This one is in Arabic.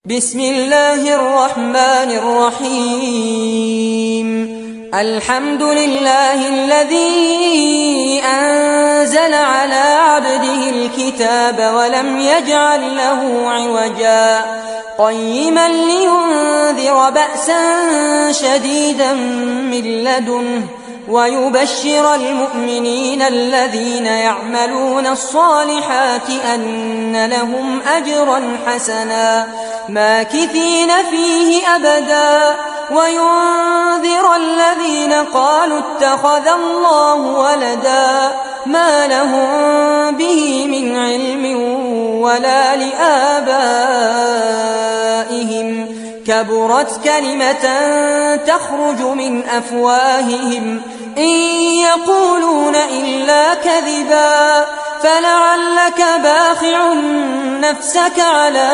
بسم الله الرحمن الرحيم. الحمد لله الذي أنزل على عبده الكتاب ولم يجعل له عوجا قيما لينذر بأسا شديدا من لدنه ويبشر المؤمنين الذين يعملون الصالحات أن لهم أجرا حسنا ماكثين فيه أبدا وينذر الذين قالوا اتخذ الله ولدا ما لهم به من علم ولا لآبائهم كبرت كلمة تخرج من أفواههم إن يقولون إلا كذبا فلعلك باخع نفسك على